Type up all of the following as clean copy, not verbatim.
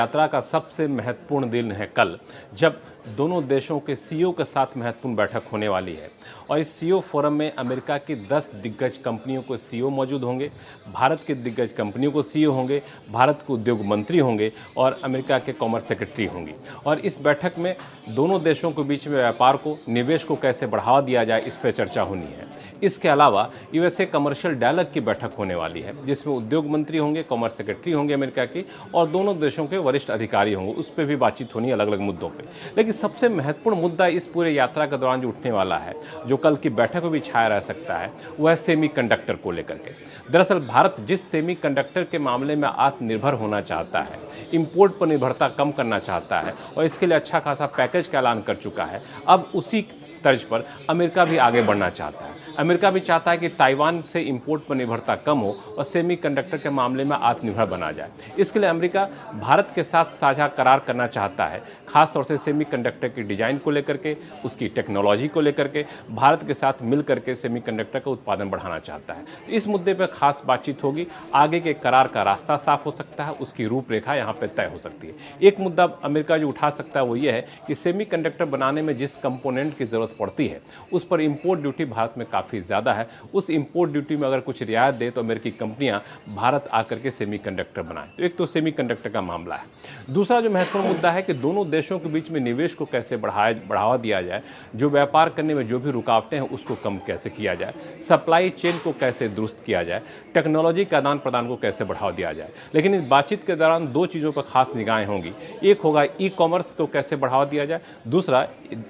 यात्रा का सबसे महत्वपूर्ण दिन है कल, जब दोनों देशों के सीईओ के साथ महत्वपूर्ण बैठक होने वाली है। और इस सीईओ फोरम में अमेरिका की 10 दिग्गज कंपनियों के सीईओ मौजूद होंगे, भारत की दिग्गज कंपनियों को सीईओ होंगे, भारत के उद्योग मंत्री होंगे और अमेरिका के कॉमर्स सेक्रेटरी होंगी। और इस बैठक में दोनों देशों के बीच में व्यापार को, निवेश को कैसे बढ़ावा दिया जाए, इस पर चर्चा होनी है। इसके अलावा यूएसए कमर्शियल डायलॉग की बैठक होने वाली है, जिसमें उद्योग मंत्री होंगे, कॉमर्स सेक्रेटरी होंगे अमेरिका की, और दोनों देशों के वरिष्ठ अधिकारी होंगे। उस पर भी बातचीत होनी है अलग अलग मुद्दों पे। लेकिन सबसे महत्वपूर्ण मुद्दा इस पूरे यात्रा के दौरान जो उठने वाला है, जो कल की बैठक में भी छाया रह सकता है, वह है सेमीकंडक्टर को लेकर के। दरअसल भारत जिस सेमीकंडक्टर के मामले में आत्मनिर्भर होना चाहता है, इंपोर्ट पर निर्भरता कम करना चाहता है और इसके लिए अच्छा खासा पैकेज का ऐलान कर चुका है, अब उसी तर्ज पर अमेरिका भी आगे बढ़ना चाहता है। अमेरिका भी चाहता है कि ताइवान से इंपोर्ट पर निर्भरता कम हो और सेमीकंडक्टर के मामले में आत्मनिर्भर बना जाए। इसके लिए अमेरिका भारत के साथ साझा करार करना चाहता है, खासतौर से सेमीकंडक्टर की डिजाइन को लेकर के, उसकी टेक्नोलॉजी को लेकर के भारत के साथ मिल करके सेमीकंडक्टर का उत्पादन बढ़ाना चाहता है। इस मुद्दे पर खास बातचीत होगी। आगे के करार का रास्ता साफ हो सकता है, उसकी रूपरेखा यहाँ पर तय हो सकती है। एक मुद्दा अमेरिका जो उठा सकता है वो ये है कि सेमीकंडक्टर बनाने में जिस कंपोनेंट की जरूरत पड़ती है, उस पर इंपोर्ट ड्यूटी भारत में काफ़ी ज़्यादा है। उस इंपोर्ट ड्यूटी में अगर कुछ रियायत दे तो अमेरिकी कंपनियां भारत आकर के सेमीकंडक्टर बनाएं। तो एक तो सेमीकंडक्टर का मामला है। दूसरा जो महत्वपूर्ण मुद्दा है कि दोनों देशों के बीच में निवेश को कैसे बढ़ावा दिया जाए, जो व्यापार करने में जो भी रुकावटें हैं उसको कम कैसे किया जाए, सप्लाई चेन को कैसे दुरुस्त किया जाए, टेक्नोलॉजी के आदान प्रदान को कैसे बढ़ावा दिया जाए। लेकिन इस बातचीत के दौरान दो चीज़ों पर खास निगाहें होंगी। एक होगा ई कॉमर्स को कैसे बढ़ावा दिया जाए, दूसरा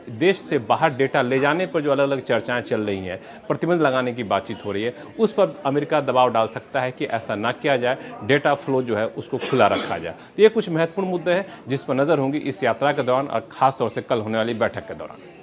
देश से बाहर डेटा ले जाने पर जो अलग अलग चर्चाएं चल रही हैं, प्रतिबंध लगाने की बातचीत हो रही है, उस पर अमेरिका दबाव डाल सकता है कि ऐसा ना किया जाए, डेटा फ्लो जो है उसको खुला रखा जाए। तो ये कुछ महत्वपूर्ण मुद्दे हैं जिस पर नजर होंगी इस यात्रा के दौरान और खास तौर से कल होने वाली बैठक के दौरान।